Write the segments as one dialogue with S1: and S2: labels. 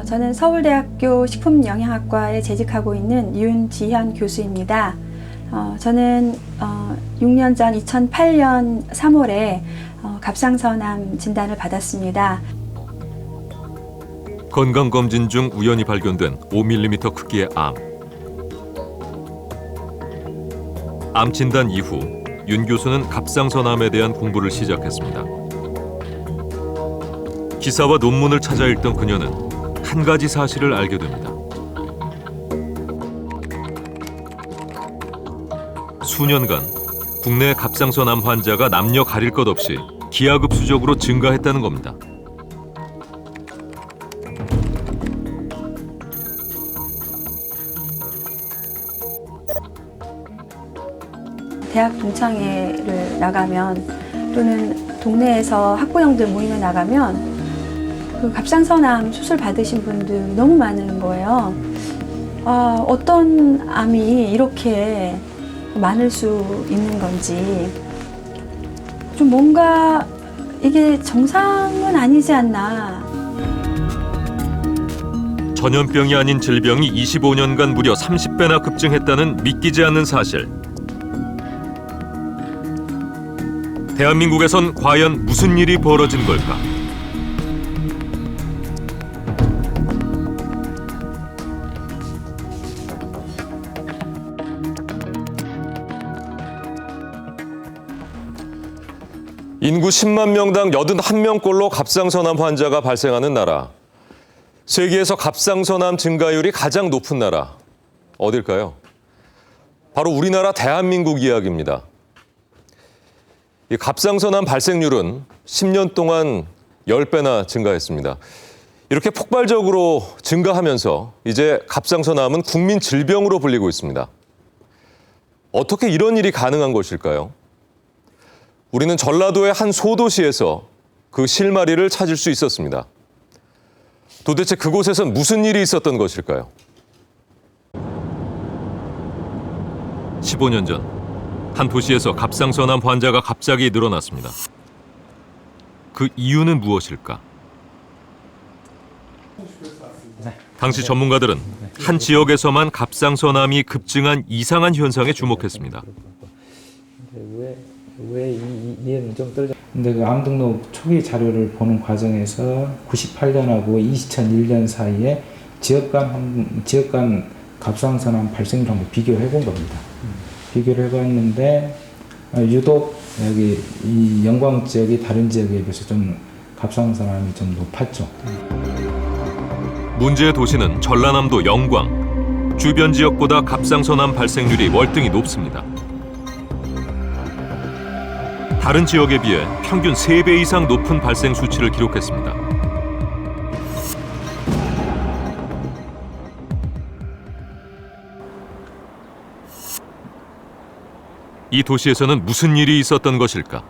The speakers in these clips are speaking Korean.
S1: 저는 서울대학교 식품영양학과에 재직하고 있는 윤지현 교수입니다. 저는 6년 전 2008년 3월에 갑상선암 진단을 받았습니다.
S2: 건강검진 중 우연히 발견된 5mm 크기의 암. 암 진단 이후 윤 교수는 갑상선암에 대한 공부를 시작했습니다. 기사와 논문을 찾아 읽던 그녀는 한 가지 사실을 알게 됩니다. 수년간 국내 갑상선암 환자가 남녀 가릴 것 없이 기하급수적으로 증가했다는 겁니다.
S1: 대학 동창회를 나가면 또는 동네에서 학부형들 모임에 나가면 그 갑상선암 수술 받으신 분들 너무 많은 거예요. 어떤 암이 이렇게 많을 수 있는 건지 좀 뭔가 이게 정상은 아니지 않나.
S2: 전염병이 아닌 질병이 25년간 무려 30배나 급증했다는 믿기지 않는 사실. 대한민국에선 과연 무슨 일이 벌어진 걸까? 인구 10만 명당 81명꼴로 갑상선암 환자가 발생하는 나라. 세계에서 갑상선암 증가율이 가장 높은 나라. 어딜까요? 바로 우리나라 대한민국 이야기입니다. 이 갑상선암 발생률은 10년 동안 10배나 증가했습니다. 이렇게 폭발적으로 증가하면서 이제 갑상선암은 국민 질병으로 불리고 있습니다. 어떻게 이런 일이 가능한 것일까요? 우리는 전라도의 한 소도시에서 그 실마리를 찾을 수 있었습니다. 도대체 그곳에선 무슨 일이 있었던 것일까요? 15년 전 한 도시에서 갑상선암 환자가 갑자기 늘어났습니다. 그 이유는 무엇일까? 당시 전문가들은 한 지역에서만 갑상선암이 급증한 이상한 현상에 주목했습니다.
S3: 왜 이해는 좀 떨어져. 근데 그 암 등록 초기 자료를 보는 과정에서 98년하고 2001년 사이에 지역 간 갑상선암 발생률 한번 비교를 해본 겁니다. 비교를 해봤는데 유독 여기 이 영광 지역이 다른 지역에 비해서 좀 갑상선암이 좀 높았죠.
S2: 문제의 도시는 전라남도 영광. 주변 지역보다 갑상선암 발생률이 월등히 높습니다. 다른 지역에 비해 평균 3배 이상 높은 발생 수치를 기록했습니다. 이 도시에서는 무슨 일이 있었던 것일까?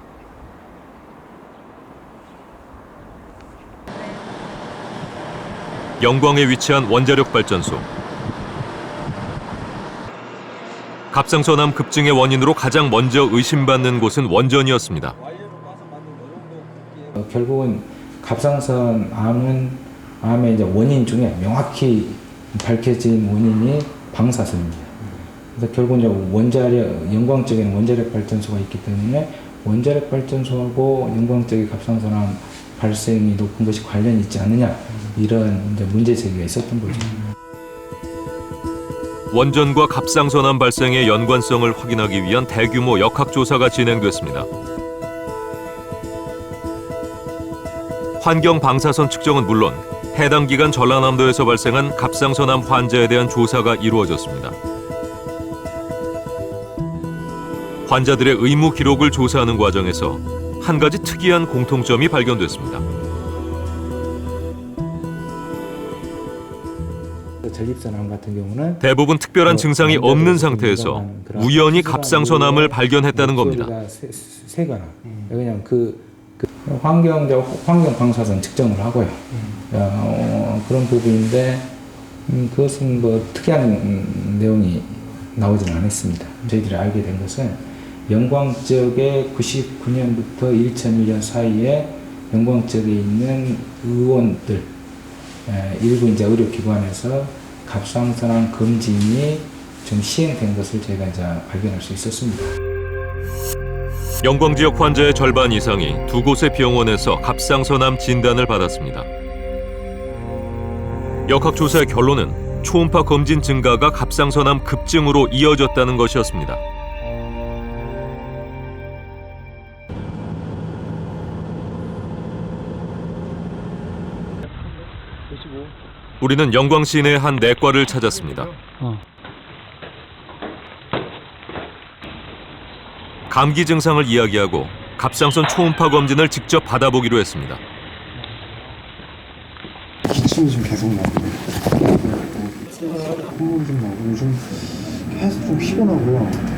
S2: 영광에 위치한 원자력 발전소. 갑상선암 급증의 원인으로 가장 먼저 의심받는 곳은 원전이었습니다.
S3: 결국은 갑상선암의 이제 원인 중에 명확히 밝혀진 원인이 방사선입니다. 그래서 결국 이제 영광 쪽에는 원자력 발전소가 있기 때문에 원자력 발전소하고 영광 쪽의 갑상선암 발생이 높은 것이 관련이 있지 않느냐, 이런 이제 문제 제기가 있었던 거죠.
S2: 원전과 갑상선암 발생의 연관성을 확인하기 위한 대규모 역학조사가 진행됐습니다. 환경 방사선 측정은 물론 해당 기간 전라남도에서 발생한 갑상선암 환자에 대한 조사가 이루어졌습니다. 환자들의 의무 기록을 조사하는 과정에서 한 가지 특이한 공통점이 발견됐습니다.
S3: 전립선암 같은 경우는
S2: 대부분 특별한 증상이 없는 상태에서 우연히 갑상선암을 발견했다는 겁니다.
S3: 세거나 그냥 환경 방사선 측정을 하고요. 그런 부분인데 그것은 뭐 특이한 내용이 나오지는 않았습니다. 저희들이 알게 된 것은 영광 지역에 99년부터 2001년 사이에 영광 지역에 있는 의원들, 일부 이제 의료기관에서 갑상선암 검진이 좀 시행된 것을 저희가 이제 발견할 수 있었습니다.
S2: 영광 지역 환자의 절반 이상이 두 곳의 병원에서 갑상선암 진단을 받았습니다. 역학조사의 결론은 초음파 검진 증가가 갑상선암 급증으로 이어졌다는 것이었습니다. 우리는 영광 시내 한 내과를 찾았습니다. 감기 증상을 이야기하고 갑상선 초음파 검진을 직접 받아보기로 했습니다.
S4: 기침이 좀 계속 나고 콧물이 좀 나고 요즘 계속 좀 피곤하고요.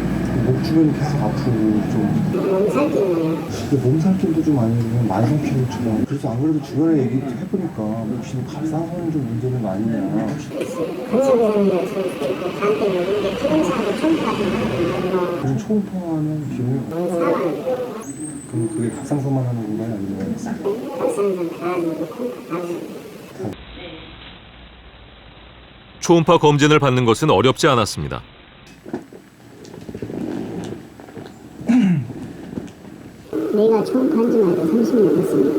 S4: 목 주변이 계속 아프고 좀 몸살도 좀 아니고 그냥 만성 피로처럼. 그래서 안 그래도 주변에 얘기 해보니까 혹시 갑상선 좀 문제는 아니냐. 그럼 초음파는 비용이 그럼 그게 갑상선만 하는 건가요? 아니면
S2: 초음파 검진을 받는 것은 어렵지 않았습니다.
S5: 내가 초음파한 지만 해도 30년 됐습니다.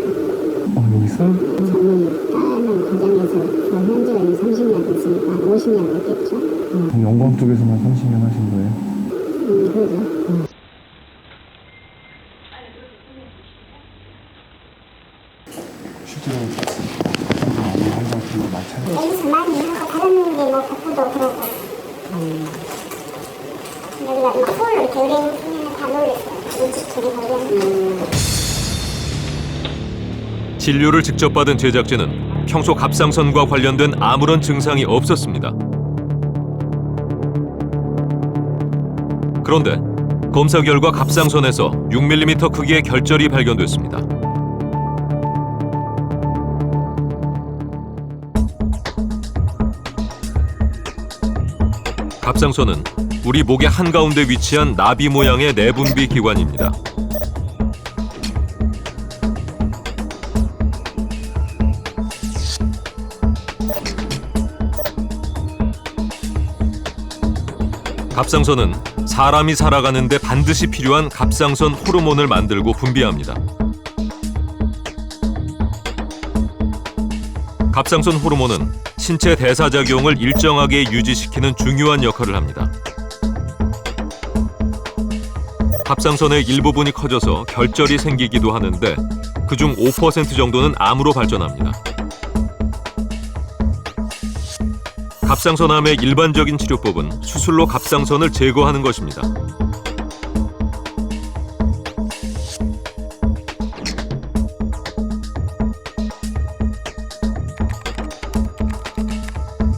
S4: 여기서?
S5: 저는 다른 과정에서 현재가 이미 30년 됐으니까 50년 됐겠죠.
S4: 그럼 영광 쪽에서만 30년 하신 거예요?
S5: 그러죠.
S4: 실제로 항상 그런 거 많이 찾아요.
S5: 여기서 많이 하고 다른 게뭐 복부도 그러고 여기가 막 서울로 이렇게 의뢰인 다 놀랬어요. 눈치채기 하려면.
S2: 진료를 직접 받은 제작진은 평소 갑상선과 관련된 아무런 증상이 없었습니다. 그런데 검사 결과 갑상선에서 6mm 크기의 결절이 발견됐습니다. 갑상선은 우리 목의 한가운데 위치한 나비 모양의 내분비 기관입니다. 갑상선은 사람이 살아가는데 반드시 필요한 갑상선 호르몬을 만들고 분비합니다. 갑상선 호르몬은 신체 대사작용을 일정하게 유지시키는 중요한 역할을 합니다. 갑상선의 일부분이 커져서 결절이 생기기도 하는데 그중 5% 정도는 암으로 발전합니다. 갑상선암의 일반적인 치료법은 수술로 갑상선을 제거하는 것입니다.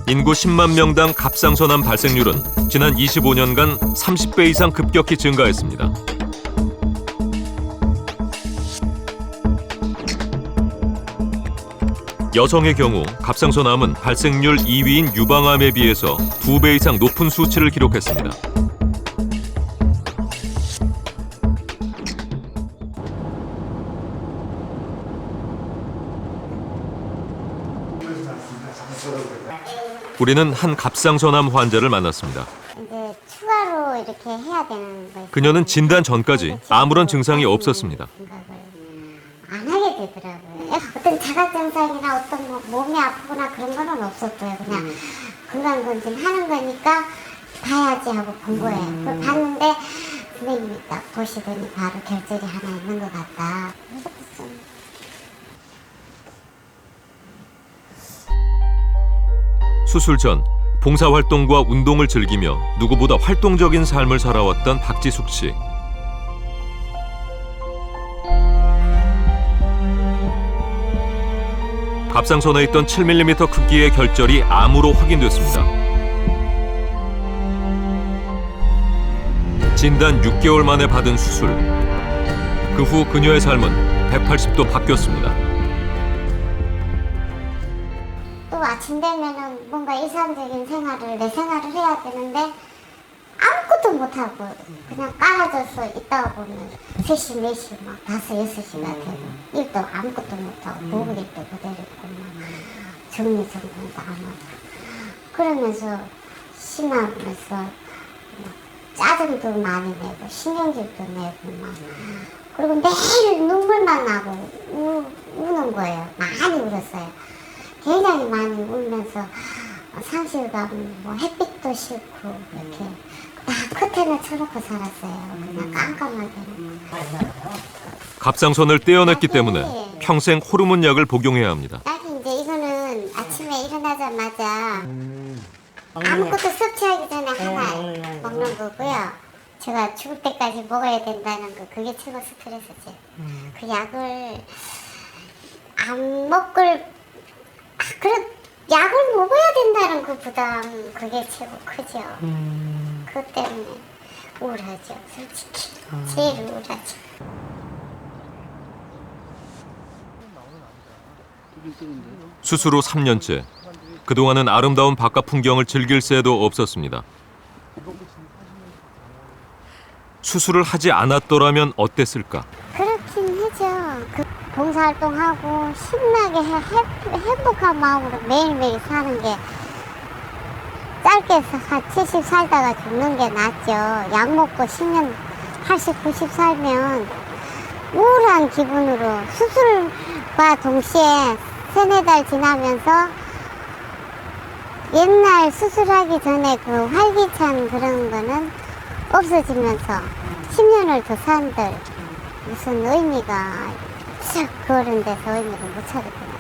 S2: 인구 10만 명당 갑상선암 발생률은 지난 25년간 30배 이상 급격히 증가했습니다. 여성의 경우 갑상선암은 발생률 2위인 유방암에 비해서 2배 이상 높은 수치를 기록했습니다. 우리는 한 갑상선암 환자를 만났습니다.
S5: 이제 추가로 이렇게 해야 되는 거예요.
S2: 그녀는 진단 전까지 아무런 증상이 없었습니다.
S5: 안 하게 되더라고요. 어떤 자가 증상이나 어떤 뭐 몸이 아프거나 그런 거는 없었고요. 그냥 건강검진 하는 거니까 봐야지 하고 본 거예요. 그걸 봤는데 선생님이 딱 보시더니 바로 결절이 하나 있는 것 같다.
S2: 수술 전 봉사활동과 운동을 즐기며 누구보다 활동적인 삶을 살아왔던 박지숙 씨. 갑상선에 있던 7mm 크기의 결절이 암으로 확인됐습니다. 진단 6개월 만에 받은 수술. 그 후 그녀의 삶은 180도 바뀌었습니다.
S5: 또 아침 되면은 뭔가 일상적인 생활을 내 생활을 해야 되는데 아무것도 못하고 그냥 깔아져서 있다가 보면 3시, 4시, 막 5, 6시가 되고 일도 아무것도 못하고 보고 일도 그대로 있고 막 정리정돈도 안 하고 그러면서 심하면서 짜증도 많이 내고 신경질도 내고 막 그리고 매일 눈물만 나고 우는 거예요. 많이 울었어요. 굉장히 많이 울면서 상실감, 뭐 햇빛도 싫고 이렇게 다 커튼을 쳐놓고 살았어요. 그냥 깜깜하게.
S2: 갑상선을 떼어냈기 때문에 평생 호르몬 약을 복용해야 합니다.
S5: 딱히 이제 이거는 아침에 일어나자마자 아무것도 섭취하기 전에 하나 먹는 거고요. 제가 죽을 때까지 먹어야 된다는 거 그게 최고 스트레스지. 그 약을 안 먹을 그래 약을 먹어야 된다는 그 부담 그게 최고 크죠. 그것 때문에 우울하죠. 솔직히 제일 우울하죠.
S2: 수술 후 3년째. 그동안은 아름다운 바깥 풍경을 즐길 새도 없었습니다. 수술을 하지 않았더라면 어땠을까?
S5: 그렇긴 하죠. 그 봉사활동하고 신나게 행복한 마음으로 매일매일 사는 게 짧게 한 70 살다가 죽는 게 낫죠. 약 먹고 10년, 80, 90 살면 우울한 기분으로 수술과 동시에 3-4달 지나면서 옛날 수술하기 전에 그 활기찬 그런 거는 없어지면서 10년을 더 산들 무슨 의미가 그런 데서 의미를 못 찾았구나.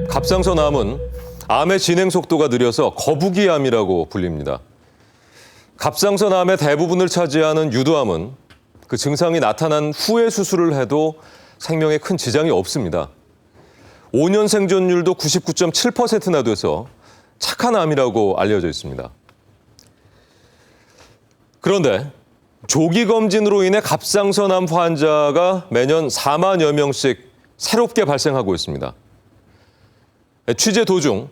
S2: 갑상선암은 암의 진행 속도가 느려서 거북이암이라고 불립니다. 갑상선암의 대부분을 차지하는 유두암은 그 증상이 나타난 후에 수술을 해도 생명에 큰 지장이 없습니다. 5년 생존율도 99.7%나 돼서 착한 암이라고 알려져 있습니다. 그런데 조기 검진으로 인해 갑상선암 환자가 매년 4만여 명씩 새롭게 발생하고 있습니다. 취재 도중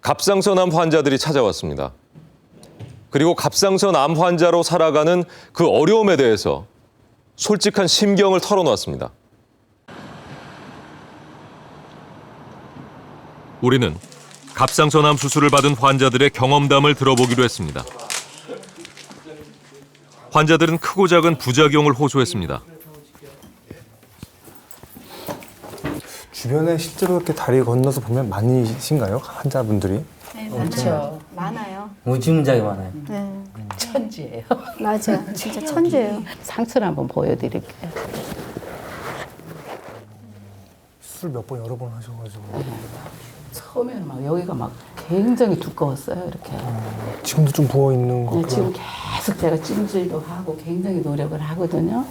S2: 갑상선암 환자들이 찾아왔습니다. 그리고 갑상선암 환자로 살아가는 그 어려움에 대해서 솔직한 심경을 털어놓았습니다. 우리는 갑상선암 수술을 받은 환자들의 경험담을 들어보기로 했습니다. 환자들은 크고 작은 부작용을 호소했습니다.
S4: 주변에 실제로 이렇게 다리 건너서 보면 많으신가요? 환자분들이?
S6: 네, 많죠.
S1: 많아요.
S6: 무지무지하게 많아요.
S1: 네.
S6: 천지예요.
S1: 맞아요. 진짜 천재예요.
S6: 상처를 한번 보여드릴게요.
S4: 수술 몇 번 여러 번 하셔가지고
S6: 처음에는 막 여기가 막 굉장히 두꺼웠어요. 이렇게.
S4: 지금도 좀 부어 있는 거.
S6: 네, 지금 계속 제가 찜질도 하고 굉장히 노력을 하거든요.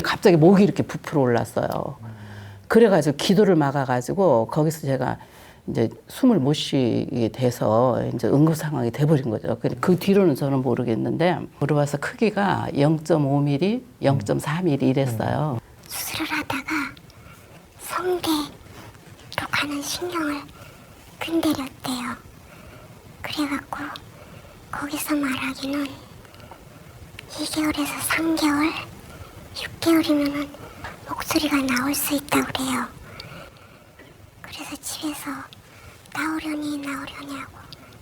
S6: 갑자기 목이 이렇게 부풀어 올랐어요. 그래가지고 기도를 막아가지고 거기서 제가 이제 숨을 못 쉬게 돼서 이제 응급 상황이 돼버린 거죠. 그 뒤로는 저는 모르겠는데 물어봐서 크기가 0.5mm, 0.4mm 이랬어요.
S5: 수술을 하다가 성대로 가는 신경을 건드렸대요. 그래갖고 거기서 말하기는 2개월에서 3개월, 6개월이면은 목소리가 나올 수 있다고 그래요. 그래서 집에서 나오려니 하고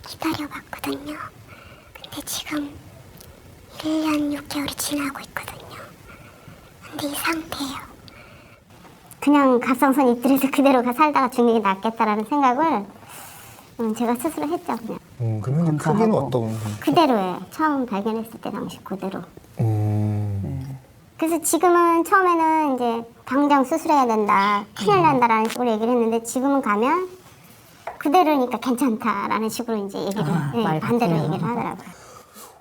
S5: 기다려봤거든요. 근데 지금 1년 6개월이 지나고 있거든요. 근데 이 상태예요. 그냥 갑상선 잇들에서 그대로 살다가 죽는 게 낫겠다라는 생각을 제가 스스로 했죠. 그냥.
S4: 그러면 크기는 어떤?
S5: 그대로예요. 처음 발견했을 때 당시 그대로. 그래서 지금은 처음에는 이제 당장 수술해야 된다, 큰일 난다라는 식으로 얘기를 했는데 지금은 가면 그대로니까 괜찮다라는 식으로 이제 얘기를 반대로 얘기를 하더라고요.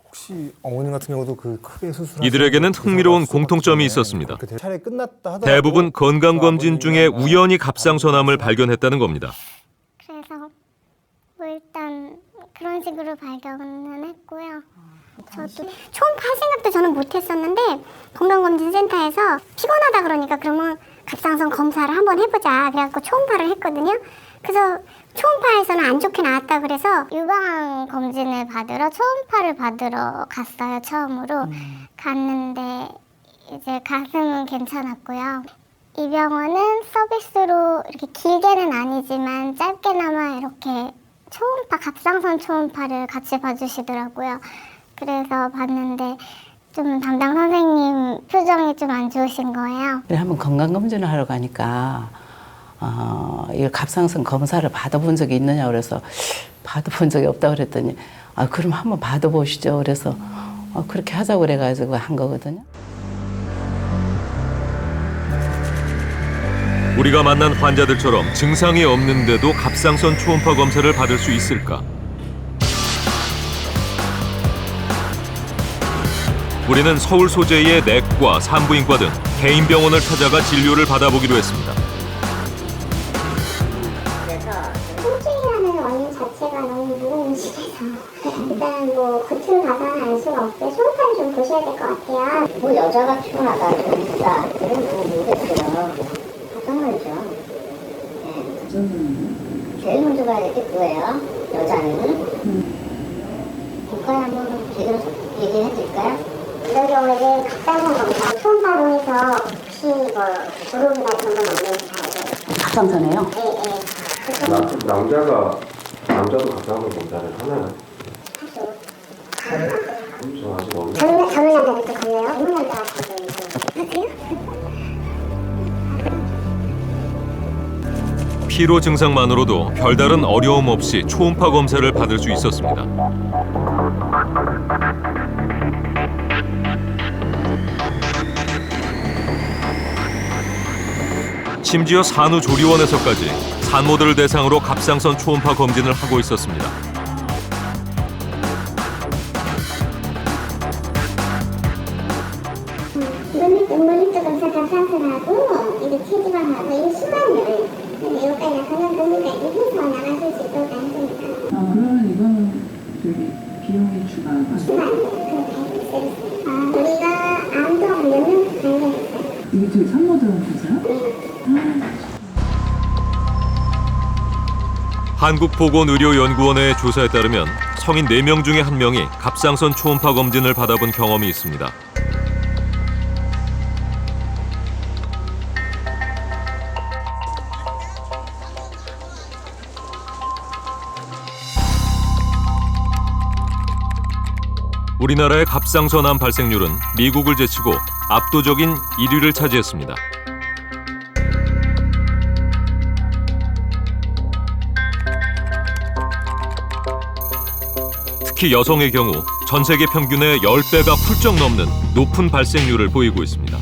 S4: 혹시 어머님 같은 경우도 그 크게 수술
S2: 이들에게는 흥미로운 공통점이 있었습니다.
S4: 차라리 끝났다 하더라도
S2: 대부분 건강검진 중에 우연히 갑상선암을 발견했다는 겁니다.
S5: 그래서 뭐 일단 그런 식으로 발견은 했고요. 저도 초음파 할 생각도 저는 못했었는데 건강검진센터에서 피곤하다 그러니까 그러면 갑상선 검사를 한번 해보자 그래갖고 초음파를 했거든요. 그래서 초음파에서는 안 좋게 나왔다 그래서 유방검진을 받으러 초음파를 받으러 갔어요. 처음으로 갔는데 이제 가슴은 괜찮았고요. 이 병원은 서비스로 이렇게 길게는 아니지만 짧게나마 이렇게 초음파, 갑상선 초음파를 같이 봐주시더라고요. 그래서 봤는데 좀 담당 선생님 표정이 좀 안 좋으신 거예요.
S6: 한번 건강검진을 하러 가니까 이 갑상선 검사를 받아본 적이 있느냐 그래서 받아본 적이 없다고 그랬더니 그럼 한번 받아보시죠. 그래서 그렇게 하자고 그래가지고 한 거거든요.
S2: 우리가 만난 환자들처럼 증상이 없는데도 갑상선 초음파 검사를 받을 수 있을까? 우리는 서울 소재의 내과, 산부인과 등 개인 병원을 찾아가 진료를 받아보기로 했습니다.
S5: 통증이라는 원인 자체가 너무 무의식해서 일단 뭐 겉으로 봐서는 알 수가 없고요. 초음파를 좀 보셔야 될 것 같아요.
S7: 뭐 여자가 피곤하다 그러니까 그런 거 모르겠어요. 어떤 말이죠? 제일 먼저 봐야 될 게 그거예요. 여자는. 국가에 한번 제대로 얘기해 드릴까요?
S5: 이런 경우에는 갑상선 검사 초음파로 해서 혹시 뭐 졸음이나 그런 건 없는지 잘 알아요.
S6: 갑상선에요?
S5: 네.
S8: 남자도 갑상선 검사를 하나요? 저 아직 없는데.
S5: 젊은 남자들도 갔나요? 젊은 남자 같은 경우는.
S2: 피로 증상만으로도 별다른 어려움 없이 초음파 검사를 받을 수 있었습니다. 심지어 산후조리원에서까지 산모들을 대상으로 갑상선 초음파 검진을 하고 있었습니다.
S5: 물리적 검사 갑상선하고 이게 체지방하고 이 수만을 이거까지 나서는 그분까지 해서 나가실 수 있도록 해줍니다.
S9: 그러면 이거는 저기 비용이 추가가
S5: 우리가 암도 하려면 관리했어요.
S9: 이게 저기 산모들한테서요?
S2: 한국보건의료연구원의 조사에 따르면 성인 4명 중에 1명이 갑상선 초음파 검진을 받아본 경험이 있습니다. 우리나라의 갑상선암 발생률은 미국을 제치고 압도적인 1위를 차지했습니다. 특히 여성의 경우 전 세계 평균의 10배가 훌쩍 넘는 높은 발생률을 보이고 있습니다.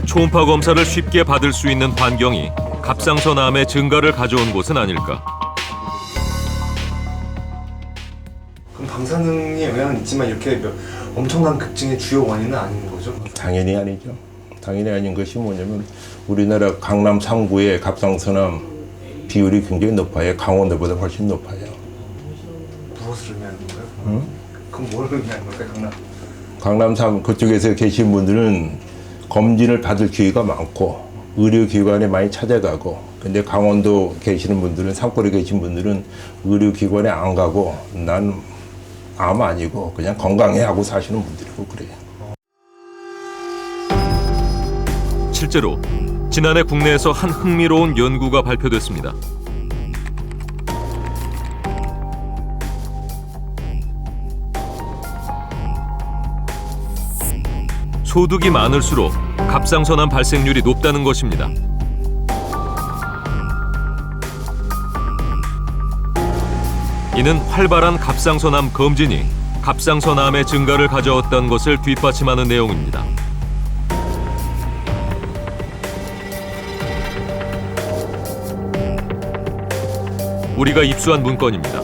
S2: 초음파 검사를 쉽게 받을 수 있는 환경이 갑상선암의 증가를 가져온 곳은 아닐까.
S4: 그럼 방사능에 영향은 있지만 이렇게 엄청난 급증의 주요 원인은 아닌 거죠?
S10: 당연히 아니죠. 당연히 아닌 것이 뭐냐면 우리나라 강남 3구의 갑상선암 비율이 굉장히 높아요. 강원도보다 훨씬 높아요.
S4: 무엇을 의미하는 건가요?
S10: 응?
S4: 그럼 뭘 의미하는 걸까요,
S10: 강남 3 그쪽에서 계신 분들은 검진을 받을 기회가 많고 의료기관에 많이 찾아가고, 근데 강원도 계시는 분들은, 산골에 계신 분들은 의료기관에 안 가고 난 암 아니고 그냥 건강해 하고 사시는 분들이고 그래요.
S2: 실제로 지난해 국내에서 한 흥미로운 연구가 발표됐습니다. 소득이 많을수록 갑상선암 발생률이 높다는 것입니다. 이는 활발한 갑상선암 검진이 갑상선암의 증가를 가져왔다는 것을 뒷받침하는 내용입니다. 우리가 입수한 문건입니다.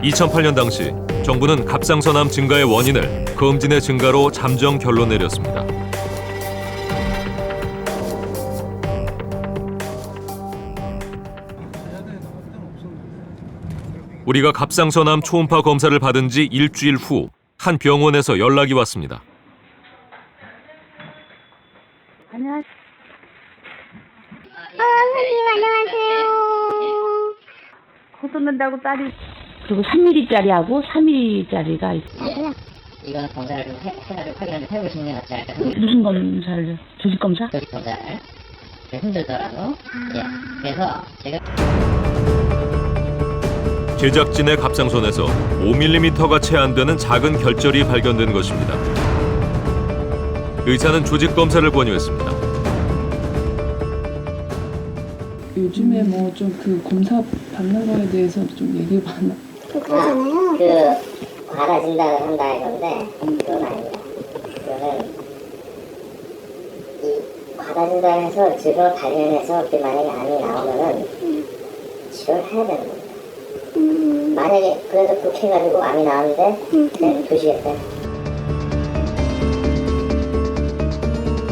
S2: 2008년 당시 정부는 갑상선암 증가의 원인을 검진의 증가로 잠정 결론 내렸습니다. 우리가 갑상선암 초음파 검사를 받은 지 일주일 후 한 병원에서 연락이 왔습니다.
S5: 선생님 안녕하세요.
S11: 쏟는다고 딸이. 그리고 3mm짜리하고 4mm짜리가 있어요.
S7: 이거는 검사를 좀 해가지고 확인을 해보시는 게 낫지 않을까?
S11: 무슨 검사를? 조직 검사?
S7: 조직 검사를. 힘들더라도. 예. 그래서 제가
S2: 제작진의 갑상선에서 5mm가 채 안 되는 작은 결절이 발견된 것입니다. 의사는 조직 검사를 권유했습니다.
S9: 요즘에 뭐 좀 그 검사 받는 거에 대해서 좀 얘기해 봤나?
S5: 그렇잖아요.
S7: 그 과다 진단을 한다 이건데 그건 아닙니다. 그거는 이 과다 진단해서 질병을 발견해서 그게 만약에 암이 나오면은 치료를 해야 되는 겁니다. 만약에 그래도 그렇게 해가지고 암이 나오는데 그냥 두시겠어요?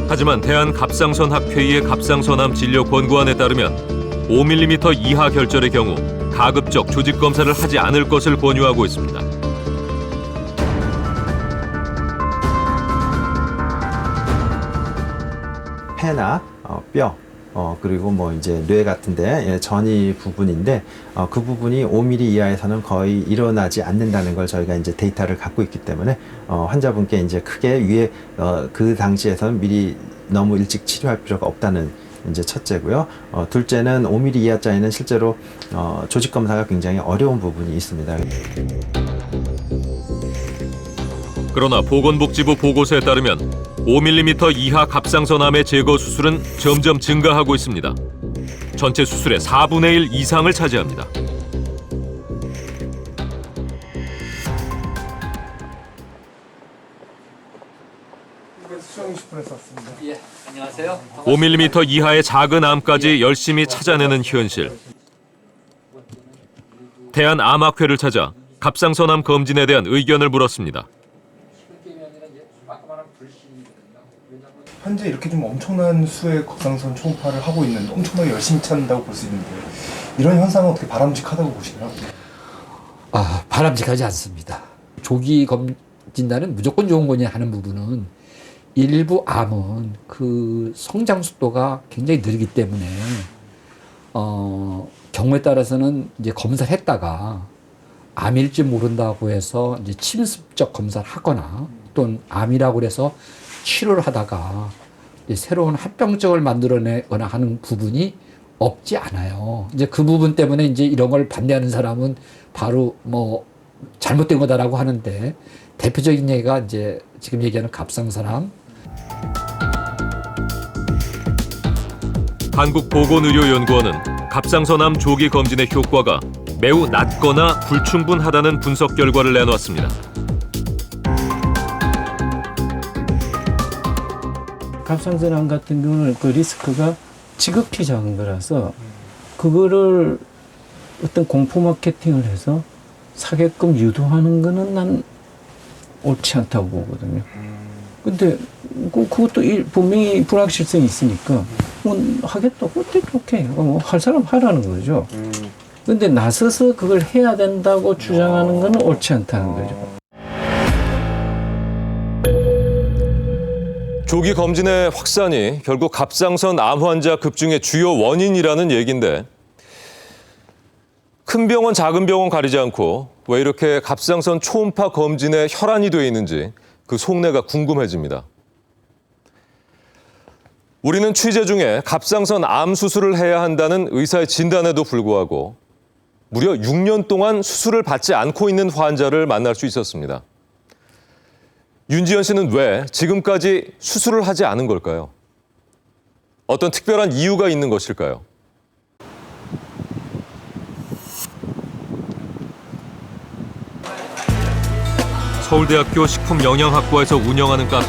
S2: 하지만 대한갑상선학회의의 갑상선암 진료 권고안에 따르면 5mm 이하 결절의 경우 가급적 조직 검사를 하지 않을 것을 권유하고 있습니다.
S12: 폐나 뼈 그리고 뭐 이제 뇌 같은데 전이 부분인데 그 부분이 5mm 이하에서는 거의 일어나지 않는다는 걸 저희가 이제 데이터를 갖고 있기 때문에 환자분께 이제 크게 위에 그 당시에서는 미리 너무 일찍 치료할 필요가 없다는 이제 첫째고요. 둘째는 5mm 이하짜리는 실제로 조직 검사가 굉장히 어려운 부분이 있습니다.
S2: 그러나 보건복지부 보고서에 따르면 5mm 이하 갑상선암의 제거 수술은 점점 증가하고 있습니다. 전체 수술의 4분의 1 이상을 차지합니다.
S4: 수정 20분에서 왔습니다.
S13: 예, 안녕하세요.
S2: 5mm 이하의 작은 암까지 열심히 찾아내는 현실. 대한암학회를 찾아 갑상선암 검진에 대한 의견을 물었습니다.
S4: 현재 이렇게 좀 엄청난 수의 갑상선 초음파를 하고 있는데 엄청나게 열심히 찾는다고 볼 수 있는데 이런 현상은 어떻게 바람직하다고 보시나요?
S13: 바람직하지 않습니다. 조기 검진단은 무조건 좋은 거냐 하는 부분은 일부 암은 그 성장 속도가 굉장히 느리기 때문에 경우에 따라서는 이제 검사를 했다가 암일지 모른다고 해서 이제 침습적 검사를 하거나 또는 암이라고 해서 치료를 하다가 이제 새로운 합병증을 만들어내거나 하는 부분이 없지 않아요. 이제 그 부분 때문에 이제 이런 걸 반대하는 사람은 바로 뭐 잘못된 거다라고 하는데 대표적인 얘기가 이제 지금 얘기하는 갑상선암.
S2: 한국보건의료연구원은 갑상선암 조기 검진의 효과가 매우 낮거나 불충분하다는 분석 결과를 내놓았습니다.
S3: 갑상선암 같은 경우는 그 리스크가 지극히 작은 거라서 그거를 어떤 공포 마케팅을 해서 사게끔 유도하는 거는 난 옳지 않다고 보거든요. 근데 그것도 분명히 불확실성이 있으니까 뭐 하겠다. 오케이. 뭐 할 사람 하라는 거죠. 근데 나서서 그걸 해야 된다고 주장하는 거는 옳지 않다는 거죠.
S2: 조기 검진의 확산이 결국 갑상선 암 환자 급증의 주요 원인이라는 얘기인데 큰 병원, 작은 병원 가리지 않고 왜 이렇게 갑상선 초음파 검진에 혈안이 되어 있는지 그 속내가 궁금해집니다. 우리는 취재 중에 갑상선 암 수술을 해야 한다는 의사의 진단에도 불구하고 무려 6년 동안 수술을 받지 않고 있는 환자를 만날 수 있었습니다. 윤지연 씨는 왜 지금까지 수술을 하지 않은 걸까요? 어떤 특별한 이유가 있는 것일까요? 서울대학교 식품영양학과에서 운영하는 카페.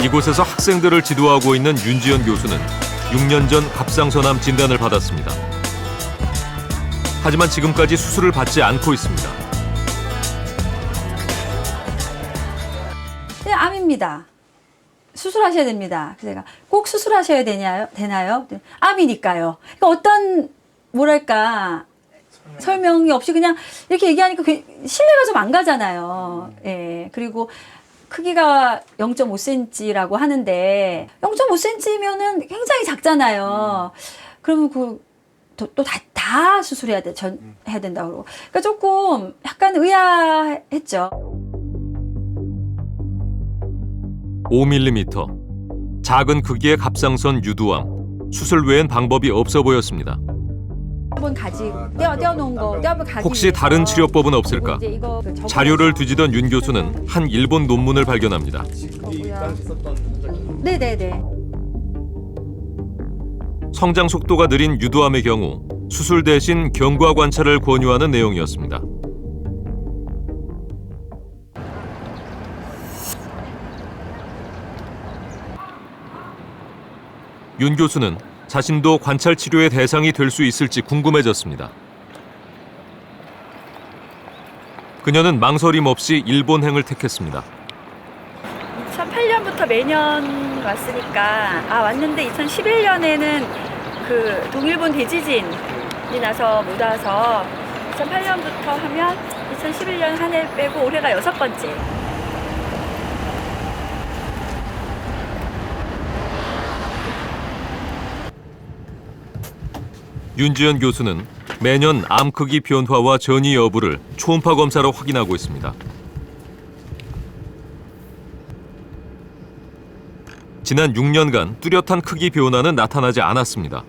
S2: 이곳에서 학생들을 지도하고 있는 윤지연 교수는 6년 전 갑상선암 진단을 받았습니다. 하지만 지금까지 수술을 받지 않고 있습니다.
S1: 네, 암입니다. 수술하셔야 됩니다. 그래서 제가 꼭 수술하셔야 되나요? 암이니까요. 그러니까 어떤 뭐랄까 설명이 없이 그냥 이렇게 얘기하니까 신뢰가 좀 안 가잖아요. 예. 그리고 크기가 0.5cm라고 하는데 0.5cm면은 굉장히 작잖아요. 그러면 또 다 수술해야 해야 된다고 그러고. 그러니까 조금 약간 의아했죠.
S2: 5mm. 작은 크기의 갑상선 유두암. 수술 외엔 방법이 없어 보였습니다.
S1: 한번 떼어놓은 거,
S2: 혹시 다른 치료법은 없을까? 자료를 뒤지던 윤 교수는 한 일본 논문을 발견합니다.
S1: 네네네.
S2: 성장 속도가 느린 유두암의 경우 수술 대신 경과 관찰을 권유하는 내용이었습니다. 윤 교수는 자신도 관찰 치료의 대상이 될 수 있을지 궁금해졌습니다. 그녀는 망설임 없이 일본행을 택했습니다.
S1: 2008년부터 매년 왔으니까 왔는데 2011년에는 그 동일본 대지진이 나서 못 와서 2008년부터 하면 2011년 한 해 빼고 올해가 6번째.
S2: 윤지연 교수는 매년 암 크기 변화와 전이 여부를 초음파 검사로 확인하고 있습니다. 지난 6년간 뚜렷한 크기 변화는 나타나지 않았습니다.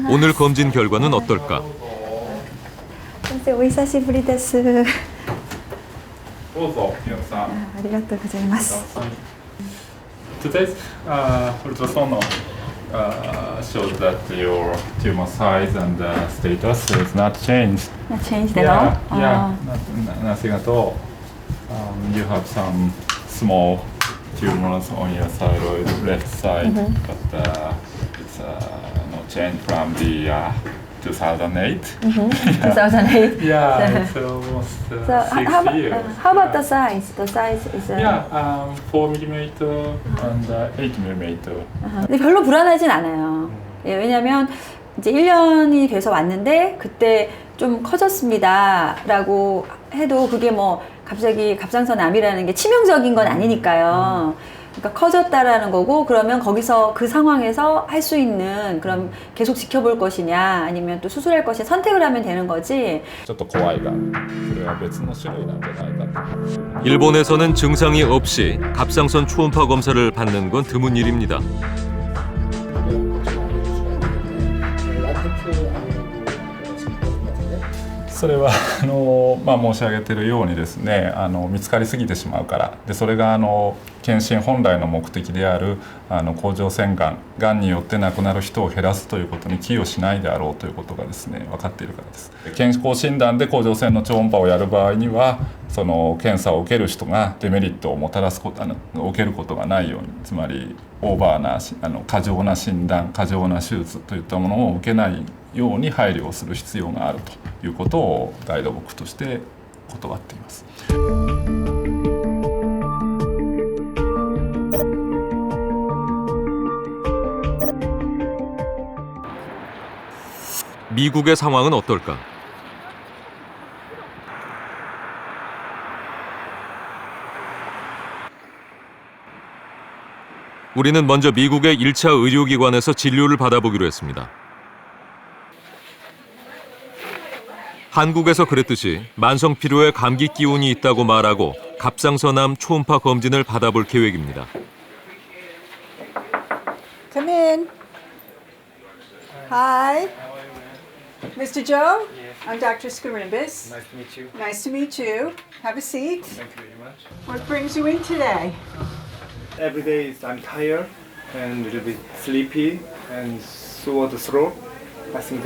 S2: 오늘 검진 결과는 어떨까?
S1: 선생님, お久しぶりです。
S14: どうぞ、皆さん。
S1: ありがとうございます。
S14: Today's ultrasound shows that your tumor size and status is not changed.
S1: Not changed at all?
S14: Yeah, nothing at all. You have some small tumors on your thyroid left side, but it's no change from the 2008.
S1: 2008?
S14: Yeah, it's almost 6 years.
S1: How about the size? The size is...
S14: Yeah, 4mm and 8mm.
S1: 근데 별로 불안하진 않아요. 예, 왜냐면 이제 1년이 돼서 왔는데 그때 좀 커졌습니다 라고 해도 그게 뭐 갑자기 갑상선 암이라는 게 치명적인 건 아니니까요. 그러니까 커졌다라는 거고, 그러면 거기서 그 상황에서 할 수 있는, 그럼 계속 지켜볼 것이냐 아니면 또 수술할 것이냐 선택을 하면 되는 거지.
S2: 일본에서는 증상이 없이 갑상선 초음파 검사를 받는 건 드문 일입니다.
S14: それは申し上げているようにですね、見つかりすぎてしまうからで、それが検診本来の目的である甲状腺がん、がんによって亡くなる人を減らすということに寄与しないであろうということがですね、分かっているからです。健康診断で甲状腺の超音波をやる場合には、その検査を受ける人がデメリットをもたらすこと受けることがないように、つまりオーバーな過剰な診断、過剰な手術といったものを受けないように配慮をする必要があるということをガイドブックとして断っています。
S2: 미국의 상황은 어떨까? 우리는 먼저 미국의 1차 의료기관에서 진료를 받아보기로 했습니다. 한국에서 그랬듯이 만성피로에 감기 기운이 있다고 말하고 갑상선암 초음파 검진을 받아볼 계획입니다.
S15: Come in. Hi. Mr. Joe?
S4: Yes.
S15: I'm Dr. Skirimbis.
S4: Nice to meet you.
S15: Nice to meet you. Have a seat.
S4: Thank you very much.
S15: What brings you in today?
S4: Every day I'm tired and a little bit sleepy and sore the throat. I think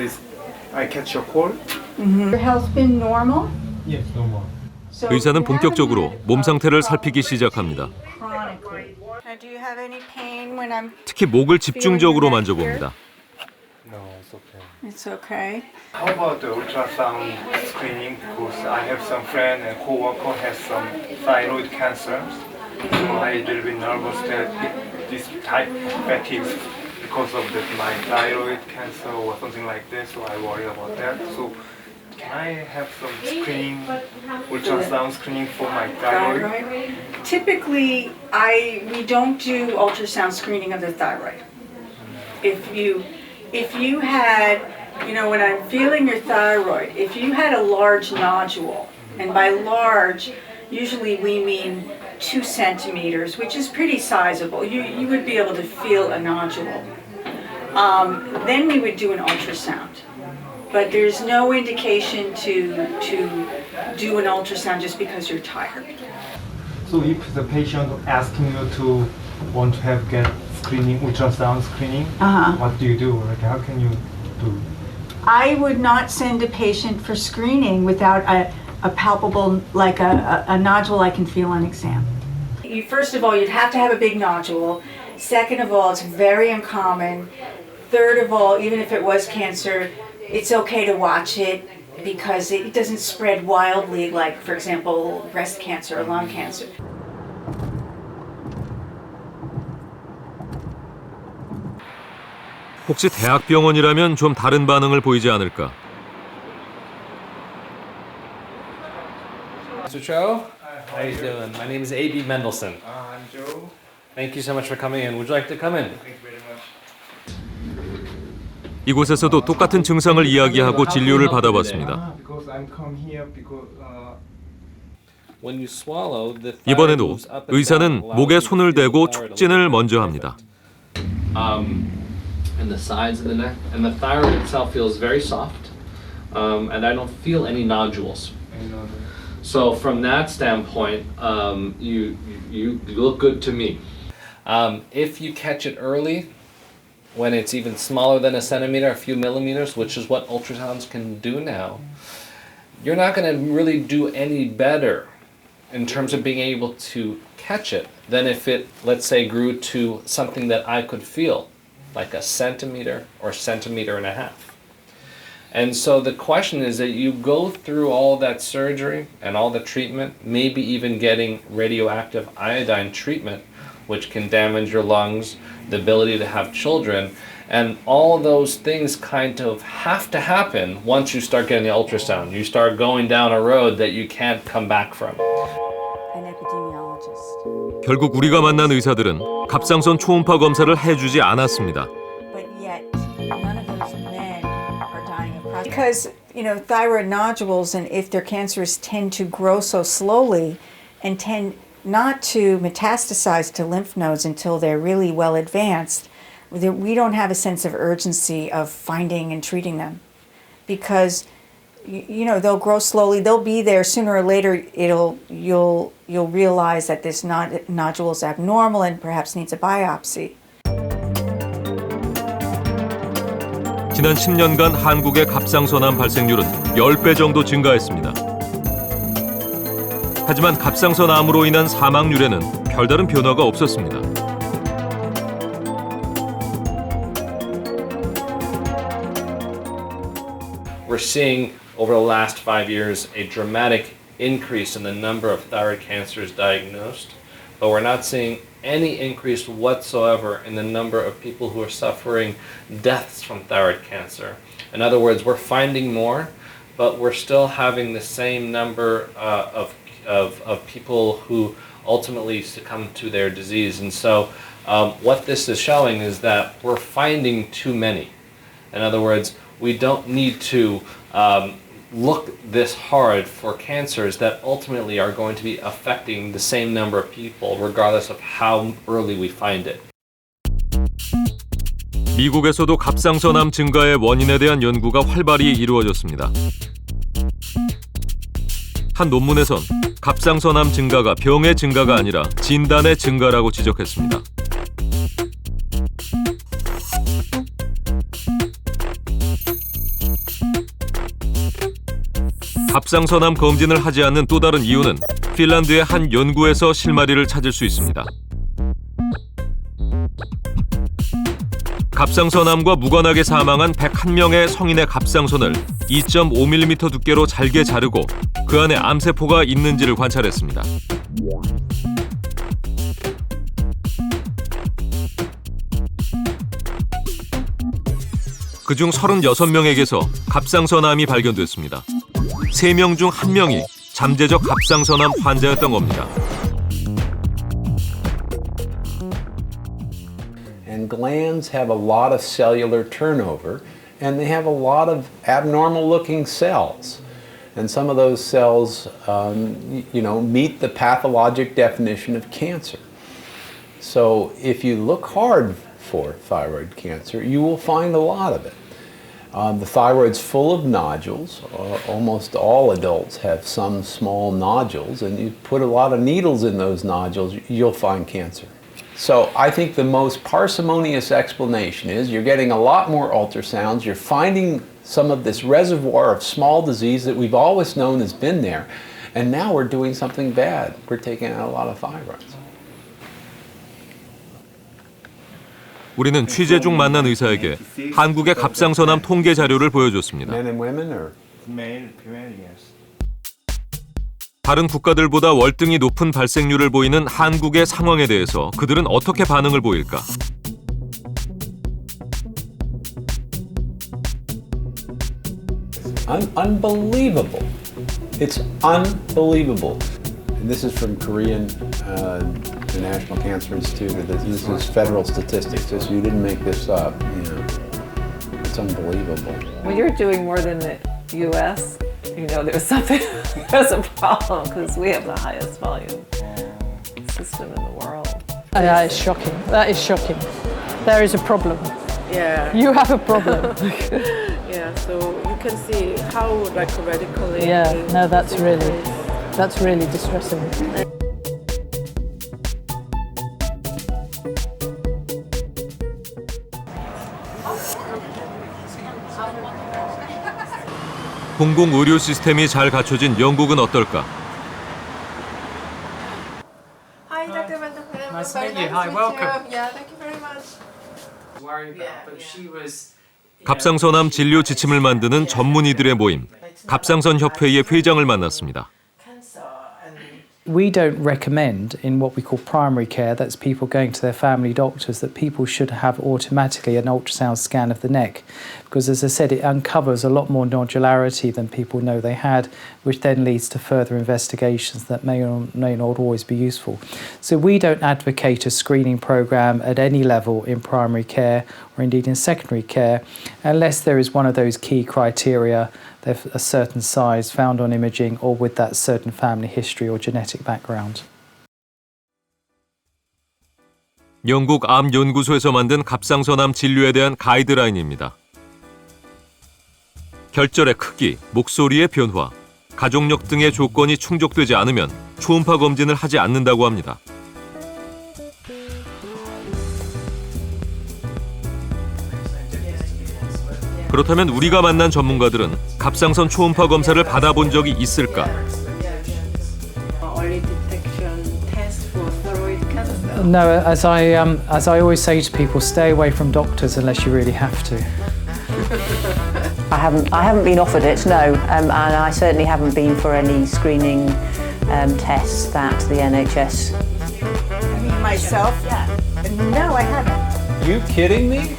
S4: I catch a cold.
S15: Your health been normal?
S4: Yes, normal.
S15: So
S2: 의사는
S15: you haven't
S2: 본격적으로
S15: had
S2: 몸 상태를 살피기 시작합니다.
S15: chronically. Do you have any pain when I'm
S2: 특히 목을 집중적으로 만져봅니다.
S4: No, it's okay.
S15: It's okay.
S4: How about the ultrasound screening? Because I have some friend and co-worker has some thyroid cancer. So I'm a little bit nervous that this type of fatigue because of my thyroid cancer or something like this, so I worry about that. So can I have some screening, ultrasound screening for my thyroid?
S15: Typically, we don't do ultrasound screening of the thyroid. If you had, when I'm feeling your thyroid, if you had a large nodule, and by large, usually we mean 2 centimeters, which is pretty sizable. You would be able to feel a nodule. Then we would do an ultrasound. But there's no indication to do an ultrasound just because you're tired.
S4: So if the patient asking you to want to get screening, ultrasound screening, what do you do? Like how can you do?
S15: I would not send a patient for screening without a palpable, like a nodule I can feel on exam. First of all, you'd have to have a big nodule. Second of all, it's very uncommon. Third of all, even if it was cancer, it's okay to watch it because it doesn't spread wildly like, for example, breast cancer or lung cancer.
S2: 혹시 대학병원이라면 좀 다른 반응을 보이지 않을까?
S16: Mr. Cho, how you doing? My name is A.B. Mendelson.
S4: I'm Joe.
S16: Thank you so much for coming in. Would you like to come in?
S4: Thank you very much.
S2: 이곳에서도 똑같은 증상을 이야기하고 진료를 받아봤습니다.
S4: Because I'm come here because
S16: When you swallow, the thyroid
S2: 이번에도
S16: moves up and
S2: 의사는
S16: down, allowing
S2: 목에
S16: you to
S2: 손을
S16: feel the
S2: 대고
S16: thyroid a
S2: 촉진을
S16: little bit
S2: 먼저
S16: more
S2: 합니다.
S16: And the sides of the neck, and the thyroid itself feels very soft, and I don't feel any nodules. So from that standpoint, you look good to me. If you catch it early, when it's even smaller than a centimeter, a few millimeters, which is what ultrasounds can do now, you're not going to really do any better in terms of being able to catch it than if it, let's say, grew to something that I could feel, like a centimeter or centimeter and a half. And so the question is that you go through all that surgery and all the treatment, maybe even getting radioactive iodine treatment, which can damage your lungs, the ability to have children, and all those things kind of have to happen once you start getting the ultrasound. You start going down a road that you can't come back from.
S15: An epidemiologist.
S2: 결국 우리가 만난 의사들은 갑상선 초음파 검사를 해주지 않았습니다.
S15: But yet, none of those men are dying of prostate. Because, thyroid nodules, and if they're cancerous, tend to grow so slowly and tend not to metastasize to lymph nodes until they're really well advanced. We don't have a sense of urgency of finding and treating them because they'll grow slowly. They'll be there sooner or later. You'll realize that this nodule is abnormal and perhaps needs a biopsy.
S2: 지난 10년간 한국의 갑상선암 발생률은 10배 정도 증가했습니다. 하지만 갑상선암으로 인한 사망률에는 별다른 변화가 없었습니다.
S16: We're seeing over the last 5 years a dramatic increase in the number of thyroid cancers diagnosed, but we're not seeing any increase whatsoever in the number of people who are suffering deaths from thyroid cancer. In other words, we're finding more, but we're still having the same number of people who ultimately succumb to their disease. And so what this is showing is that we're finding too many. In other words, we don't need to look this hard for cancers that ultimately are going to be affecting the same number of people regardless of how early we find it.
S2: 미국에서도 갑상선암 증가의 원인에 대한 연구가 활발히 이루어졌습니다. 한 논문에선 갑상선암 증가가 병의 증가가 아니라 진단의 증가라고 지적했습니다. 갑상선암 검진을 하지 않는 또 다른 이유는 핀란드의 한 연구에서 실마리를 찾을 수 있습니다. 갑상선암과 무관하게 사망한 101명의 성인의 갑상선을 2.5mm 두께로 잘게 자르고 그 안에 암세포가 있는지를 관찰했습니다. 그중 36명에게서 갑상선암이 발견됐습니다. 3명 중 1명이 잠재적 갑상선암 환자였던 겁니다.
S17: And glands have a lot of cellular turnover, and they have a lot of abnormal-looking cells. And some of those cells, meet the pathologic definition of cancer. So if you look hard for thyroid cancer, you will find a lot of it. The thyroid's full of nodules. Almost all adults have some small nodules, and you put a lot of needles in those nodules, you'll find cancer. So I think the most parsimonious explanation is you're getting a lot more ultrasounds, you're finding some of this reservoir of small disease that we've always known has been there, and now we're doing something bad. We're taking out a lot of thyroids.
S2: 우리는 취재 중 만난 의사에게 한국의 갑상선암 통계 자료를 보여줬습니다.
S17: Men and women or?
S4: Male, female, yes.
S2: 다른 국가들보다 월등히 높은 발생률을 보이는 한국의 상황에 대해서 그들은 어떻게 반응을 보일까?
S17: Unbelievable. It's unbelievable. And this is from Korean the National Cancer Institute. This is federal statistics. You didn't make this up. It's unbelievable.
S18: When you're doing more than the U.S., there's something, there's a problem because we have the highest volume system in the world.
S19: Yeah, it's shocking. That is shocking. There is a problem.
S18: Yeah.
S19: You have a problem.
S18: Yeah, so you can see how radically.
S19: Yeah, no, that's really distressing.
S2: 공공 의료 시스템이 잘 갖춰진 영국은 어떨까?
S18: Hi, Dr. Vanderpump.
S20: Nice to meet you. Hi, welcome.
S18: Yeah, thank you very much.
S20: Worry about, but she was.
S2: 갑상선암 진료 지침을 만드는 전문의들의 모임, 갑상선협회의 회장을 만났습니다.
S21: We don't recommend in what we call primary care, that's people going to their family doctors, that people should have automatically an ultrasound scan of the neck. Because as I said, it uncovers a lot more nodularity than people know they had, which then leads to further investigations that may or may not always be useful. So we don't advocate a screening program at any level in primary care or indeed in secondary care, unless there is one of those key criteria, a certain size found on imaging or with that certain family history or genetic background.
S2: 영국 암 연구소에서 만든 갑상선암 진료에 대한 가이드라인입니다. 결절의 크기, 목소리의 변화, 가족력 등의 조건이 충족되지 않으면 초음파 검진을 하지 않는다고 합니다. 그렇다면 우리가 만난 전문가들은 갑상선 초음파 검사를 받아본 적이 있을까?
S21: No, as I always say to people, stay away from doctors unless you really have to.
S22: I haven't been offered it, no, and I certainly haven't been for any screening tests that the NHS.
S23: I mean myself? Yeah. No, I haven't.
S17: You kidding me?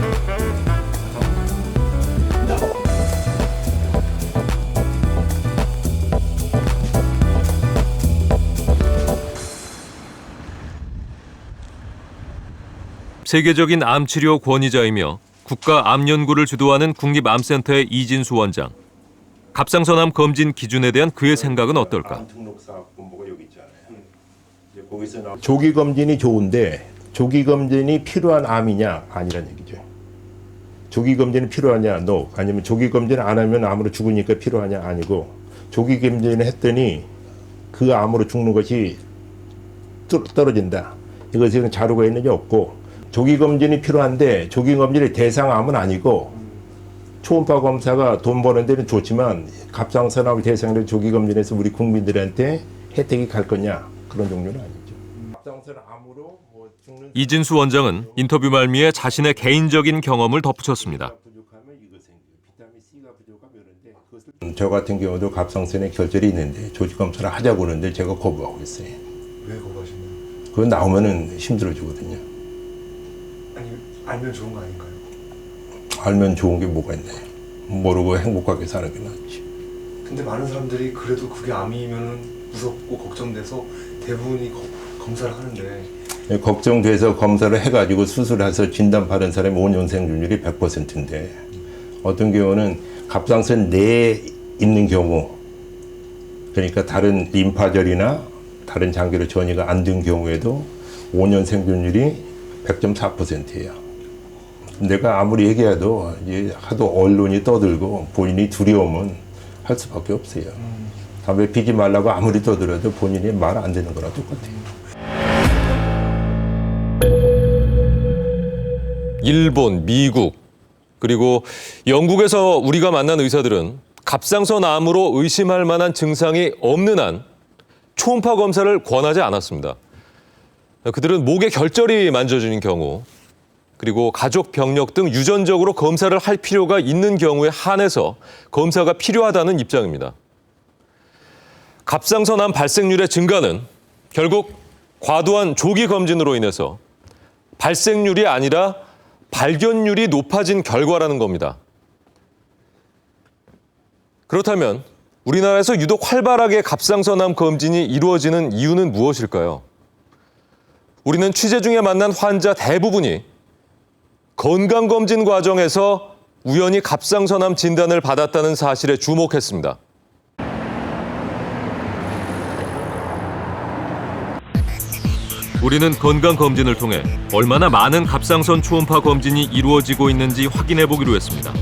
S2: 세계적인 암치료 권위자이며 국가암연구를 주도하는 국립암센터의 이진수 원장. 갑상선암 검진 기준에 대한 그의 생각은 어떨까?
S10: 조기 검진이 좋은데 조기 검진이 필요한 암이냐 아니란 얘기죠. 조기 검진이 필요하냐 no. 아니면 조기 검진 안 하면 암으로 죽으니까 필요하냐 아니고 조기 검진을 했더니 그 암으로 죽는 것이 떨어진다. 이것은 자료가 있는지 없고 조기 검진이 필요한데 조기 검진의 대상암은 아니고 초음파 검사가 돈 버는 데는 좋지만 갑상선암 대상으로 조기 검진에서 우리 국민들한테 혜택이 갈 거냐 그런 종류는 아니죠. 갑상선암으로
S2: 이진수 원장은 인터뷰 말미에 자신의 개인적인 경험을 덧붙였습니다.
S10: 저 같은 경우도 갑상선에 결절이 있는데 조직 검사를 하자고 하는데 제가 거부하고 있어요.
S4: 왜 거부하시나요?
S10: 그거 나오면은 힘들어지거든요.
S4: 아니 알면 좋은 거 아닌가요?
S10: 알면 좋은 게 뭐가 있나요? 모르고 행복하게 사는 게 낫지.
S6: 근데 많은 사람들이 그래도 그게 암이면 무섭고 걱정돼서 대부분이 검사를 하는데
S10: 걱정돼서 검사를 해가지고 수술해서 진단 받은 사람이 5년 생존율이 100%인데 어떤 경우는 갑상선 내에 있는 경우, 그러니까 다른 림파절이나 다른 장기로 전이가 안 된 경우에도 5년 생존율이 100.4%예요. 내가 아무리 얘기해도 이제 하도 언론이 떠들고 본인이 두려우면 할 수밖에 없어요. 담배 피지 말라고 아무리 떠들어도 본인이 말 안 되는 거랑 똑같아요.
S2: 일본, 미국, 그리고 영국에서 우리가 만난 의사들은 갑상선 암으로 의심할 만한 증상이 없는 한 초음파 검사를 권하지 않았습니다. 그들은 목에 결절이 만져지는 경우, 그리고 가족, 병력 등 유전적으로 검사를 할 필요가 있는 경우에 한해서 검사가 필요하다는 입장입니다. 갑상선 암 발생률의 증가는 결국 과도한 조기 검진으로 인해서 발생률이 아니라 발견율이 높아진 결과라는 겁니다. 그렇다면 우리나라에서 유독 활발하게 갑상선 암 검진이 이루어지는 이유는 무엇일까요? 우리는 취재 중에 만난 환자 대부분이 건강검진 과정에서 우연히 갑상선암 진단을 받았다는 사실에 주목했습니다. 우리는 건강검진을 통해 얼마나 많은 갑상선 초음파 검진이 이루어지고 있는지 확인해 보기로 했습니다.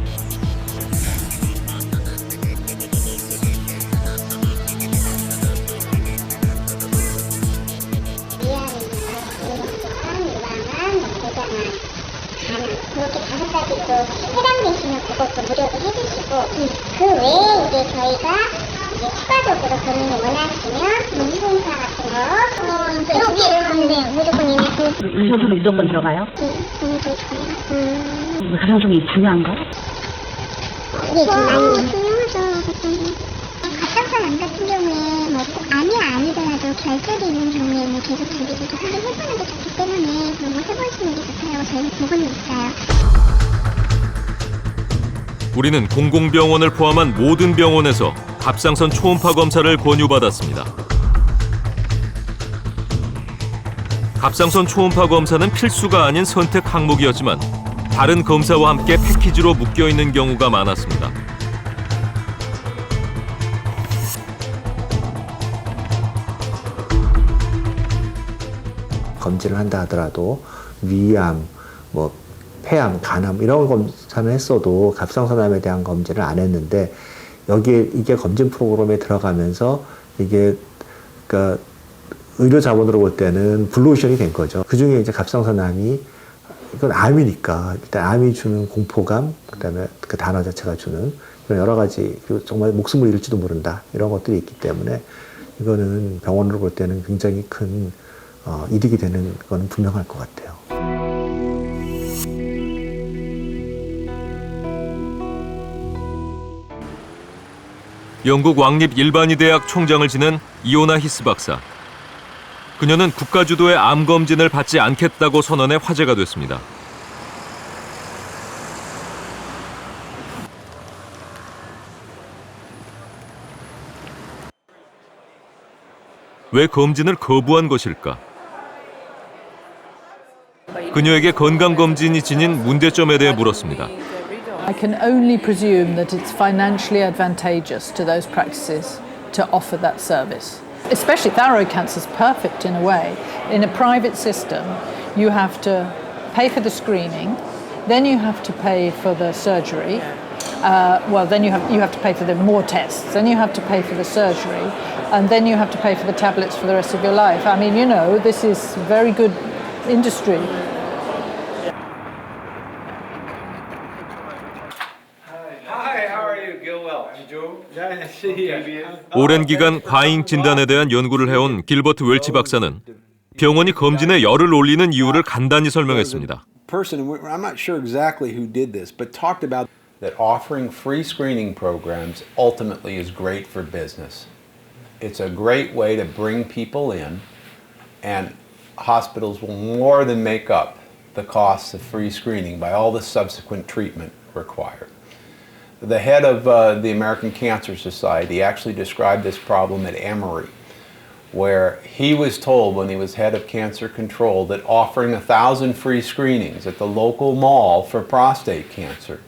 S5: 그렇게 5가지 또 해당되시면 그것도 무료로 해주시고 그 외에 이제 저희가 이제 추가적으로 본인이 원하시면 인공사 같은 거 그렇게 무조건 예매고
S8: 의료비는 무조건 들어가요? 가상성이 중요한가?
S5: 네, 좀 많이 중요하죠. 갑상선 암 같은 경우에 뭐 꼭 암이 아니더라도 결절이 있는 경우에 뭐 계속 주기도 한번 해보는 게 좋기 때문에 그런 거 해보시는 게 좋다고 저희 보고는 있어요.
S2: 우리는 공공병원을 포함한 모든 병원에서 갑상선 초음파 검사를 권유받았습니다. 갑상선 초음파 검사는 필수가 아닌 선택 항목이었지만 다른 검사와 함께 패키지로 묶여 있는 경우가 많았습니다.
S11: 검진을 한다 하더라도 위암, 뭐 폐암, 간암 이런 검사는 했어도 갑상선암에 대한 검진을 안 했는데 여기에 이게 검진 프로그램에 들어가면서 이게 그러니까 의료 자본으로 볼 때는 블루오션이 된 거죠. 그 중에 이제 갑상선암이 이건 암이니까 일단 암이 주는 공포감, 그다음에 그 단어 자체가 주는 그런 여러 가지 그리고 정말 목숨을 잃을지도 모른다 이런 것들이 있기 때문에 이거는 병원으로 볼 때는 굉장히 큰 이득이 되는 건 분명할 것 같아요.
S2: 영국 왕립 일반의대학 총장을 지낸 이오나 히스 박사. 그녀는 국가 주도의 암 검진을 받지 않겠다고 선언해 화제가 됐습니다. 왜 검진을 거부한 것일까? 그녀에게 건강검진이 지닌 문제점에 대해 물었습니다.
S19: I can only presume that it's financially advantageous to those practices to offer that service. Especially thyroid cancer is perfect in a way. In a private system, you have to pay for the screening, then you have to pay for the surgery. Then you have to pay for the more tests, then you have to pay for the surgery, and then you have to pay for the tablets for the rest of your life. I mean, you know, this is very good industry.
S2: 오랜 기간 과잉 진단에 대한 연구를 해온 길버트 웰치 박사는 병원이 검진에 열을 올리는 이유를 간단히 설명했습니다.
S17: I'm not sure exactly who did this, but talked about that offering free screening programs ultimately is great for business. It's a great way to bring people in, and hospitals will more than make up the costs of free screening by all the subsequent treatment required. The head of the American Cancer Society actually described this problem at Emory, where he was told when he was head of cancer control that offering 1,000 free screenings at the local mall for prostate cancer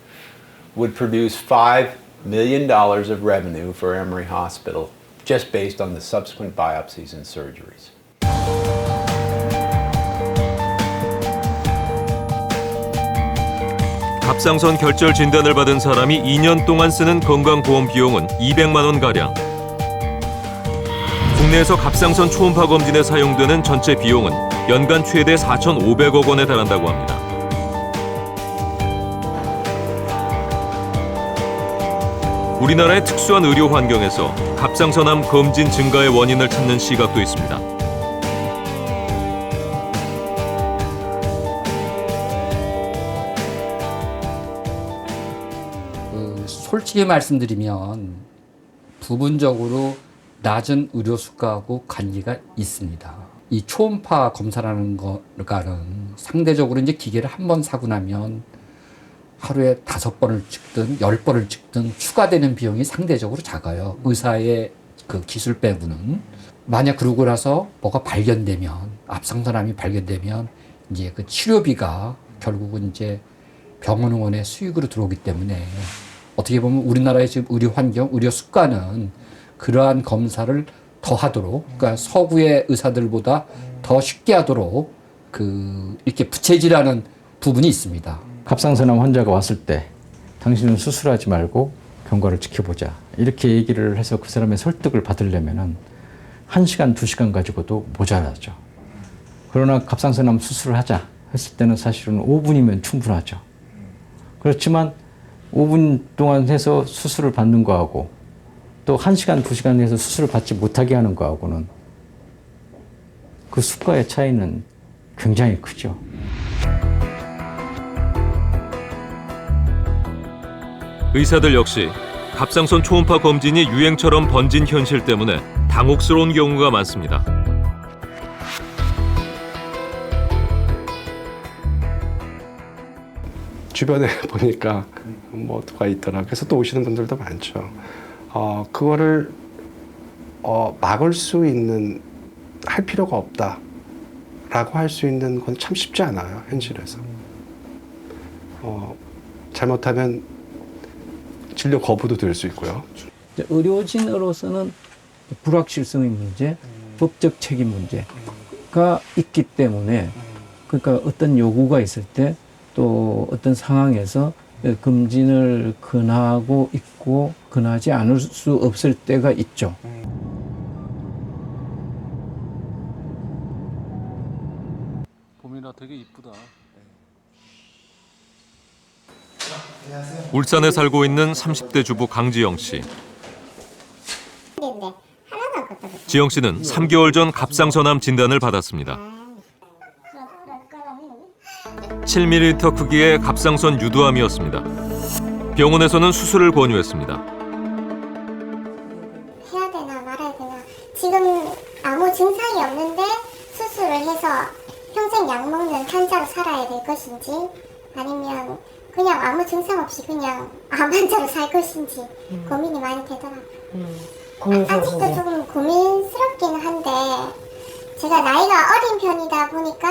S17: would produce $5 million of revenue for Emory Hospital just based on the subsequent biopsies and surgeries.
S2: 갑상선 결절 진단을 받은 사람이 2년 동안 쓰는 건강보험 비용은 200만 원가량. 국내에서 갑상선 초음파 검진에 사용되는 전체 비용은 연간 최대 4,500억 원에 달한다고 합니다. 우리나라의 특수한 의료 환경에서 갑상선암 검진 증가의 원인을 찾는 시각도 있습니다.
S13: 솔직히 말씀드리면 부분적으로 낮은 의료 수가하고 관계가 있습니다. 이 초음파 검사라는 거는 상대적으로 이제 기계를 한 번 사고 나면 하루에 5번을 찍든 10번을 찍든 추가되는 비용이 상대적으로 작아요. 의사의 그 기술 빼고는. 만약 그러고 나서 뭐가 발견되면, 갑상선암이 발견되면 이제 그 치료비가 결국은 이제 병원의 수익으로 들어오기 때문에 어떻게 보면 우리나라의 지금 의료 환경, 의료 수가는 그러한 검사를 더 하도록, 그러니까 서구의 의사들보다 더 쉽게 하도록 이렇게 부채질하는 부분이 있습니다.
S21: 갑상선암 환자가 왔을 때 당신은 수술하지 말고 경과를 지켜보자. 이렇게 얘기를 해서 그 사람의 설득을 받으려면은 1시간, 2시간 가지고도 모자라죠. 그러나 갑상선암 수술을 하자 했을 때는 사실은 5분이면 충분하죠. 그렇지만 5분 동안 해서 수술을 받는 거하고 또 1시간, 2시간 해서 수술을 받지 못하게 하는 거하고는 그 수가의 차이는 굉장히 크죠.
S2: 의사들 역시 갑상선 초음파 검진이 유행처럼 번진 현실 때문에 당혹스러운 경우가 많습니다.
S7: 주변에 보니까 뭐 누가 있더라. 그래서 또 오시는 분들도 많죠. 그거를 막을 수 있는, 할 필요가 없다라고 할 수 있는 건 참 쉽지 않아요, 현실에서. 잘못하면 진료 거부도 될 수 있고요.
S21: 의료진으로서는 불확실성의 문제, 법적 책임 문제가 있기 때문에, 그러니까 어떤 요구가 있을 때 또 어떤 상황에서 검진을 권하고 있고 권하지 않을 수 없을 때가 있죠.
S9: 봄이라 되게 이쁘다.
S2: 울산에 살고 있는 30대 주부 강지영 씨. 지영 씨는 3개월 전 갑상선암 진단을 받았습니다. 7mm 크기의 갑상선 유두암이었습니다. 병원에서는 수술을 권유했습니다.
S5: 해야 되나 말아야 되나. 지금 아무 증상이 없는데 수술을 해서 평생 약 먹는 환자로 살아야 될 것인지, 아니면 그냥 아무 증상 없이 그냥 암 환자로 살 것인지 고민이 많이 되더라고요. 아직도 조금 고민스럽기는 한데, 제가 나이가 어린 편이다 보니까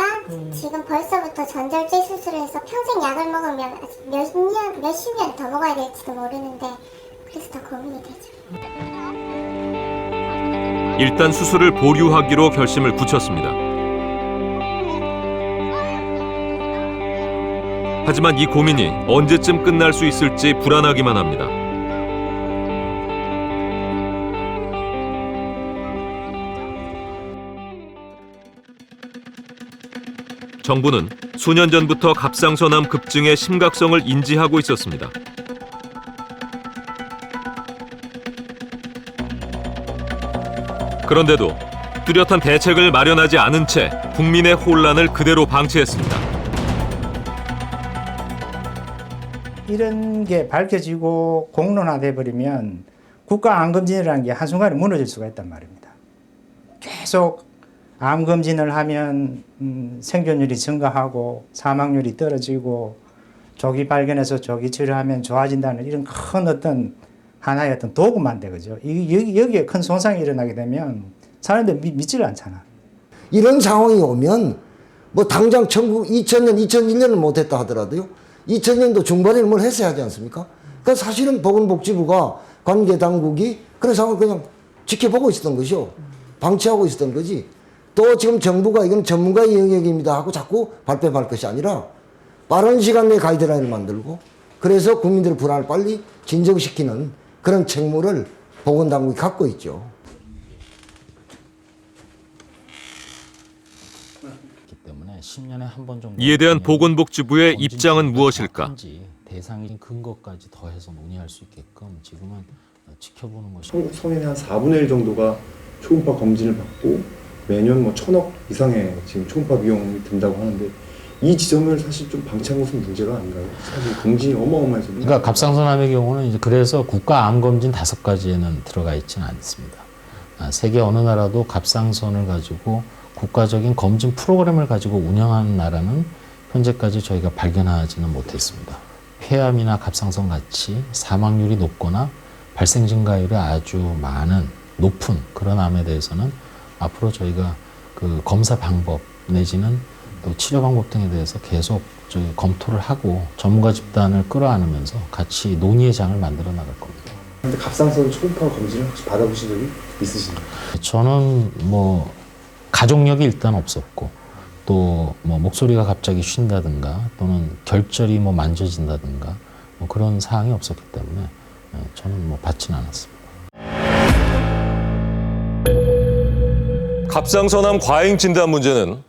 S5: 지금 벌써부터 전절제 수술을 해서 평생 약을 먹으면 몇십 년 더 먹어야 될지도 모르는데, 그래서 더 고민이 되죠.
S2: 일단 수술을 보류하기로 결심을 굳혔습니다. 하지만 이 고민이 언제쯤 끝날 수 있을지 불안하기만 합니다. 정부는 수년 전부터 갑상선암 급증의 심각성을 인지하고 있었습니다. 그런데도 뚜렷한 대책을 마련하지 않은 채 국민의 혼란을 그대로 방치했습니다.
S12: 이런 게 밝혀지고 공론화돼 버리면 국가 암검진이라는 게 한순간에 무너질 수가 있단 말입니다. 계속 암검진을 하면 생존율이 증가하고 사망률이 떨어지고 조기 발견해서 조기 치료하면 좋아진다는 이런 큰 어떤 하나의 어떤 도구만 돼, 그죠? 여기에 큰 손상이 일어나게 되면 사람들 믿지를 않잖아.
S1: 이런 상황이 오면 뭐 당장 2000년, 2001년은 못했다 하더라도요. 2000년도 중반에 뭘 했어야 하지 않습니까? 그러니까 사실은 보건복지부가 관계 당국이 그런 상황을 그냥 지켜보고 있었던 것이요. 방치하고 있었던 거지. 또 지금 정부가 이건 전문가의 영역입니다 하고 자꾸 발뺌할 것이 아니라 빠른 시간 내에 가이드라인을 만들고 그래서 국민들의 불안을 빨리 진정시키는 그런 책무를 보건당국이 갖고 있죠.
S2: 이에 대한 보건복지부의 입장은 무엇일까?
S3: 대상인 근거까지 더해서 논의할 수 있게끔 지금은 지켜보는 것이.
S6: 한국 서민의 한 4분의 1 정도가 초음파 검진을 받고 매년 뭐 1000억 이상의 지금 초음파 비용이 든다고 하는데 이 지점을 사실 좀 방치한 것은 문제가 아닌가요? 사실 검진이 어마어마해서.
S3: 그러니까 갑상선암의 경우는 이제 그래서 국가 암 검진 5가지에는 들어가 있지는 않습니다. 세계 어느 나라도 갑상선을 가지고 국가적인 검진 프로그램을 가지고 운영하는 나라는 현재까지 저희가 발견하지는 못했습니다. 폐암이나 갑상선 같이 사망률이 높거나 발생 증가율이 아주 높은 그런 암에 대해서는 앞으로 저희가 그 검사 방법 내지는 또 치료 방법 등에 대해서 계속 검토를 하고 전문가 집단을 끌어안으면서 같이 논의의 장을 만들어 나갈 겁니다.
S6: 근데 갑상선 초음파 검진을 혹시 받아보신 적이 있으신가요?
S3: 저는 뭐 가족력이 일단 없었고 또 뭐 목소리가 갑자기 쉰다든가 또는 결절이 뭐 만져진다든가 뭐 그런 사항이 없었기 때문에 저는 뭐 받지는 않았습니다.
S2: 갑상선암 과잉 진단 문제는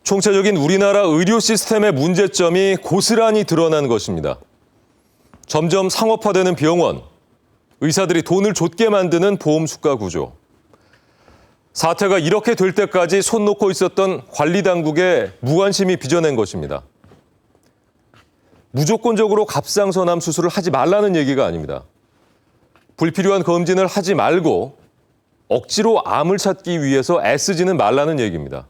S2: 총체적인 우리나라 의료 시스템의 문제점이 고스란히 드러난 것입니다. 점점 상업화되는 병원, 의사들이 돈을 줬게 만드는 보험 수가 구조. 사태가 이렇게 될 때까지 손 놓고 있었던 관리 당국의 무관심이 빚어낸 것입니다. 무조건적으로 갑상선암 수술을 하지 말라는 얘기가 아닙니다. 불필요한 검진을 하지 말고 억지로 암을 찾기 위해서 애쓰지는 말라는 얘기입니다.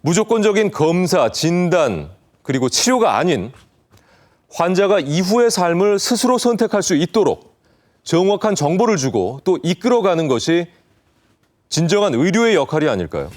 S2: 무조건적인 검사, 진단, 그리고 치료가 아닌 환자가 이후의 삶을 스스로 선택할 수 있도록 정확한 정보를 주고 또 이끌어가는 것이 진정한 의료의 역할이 아닐까요?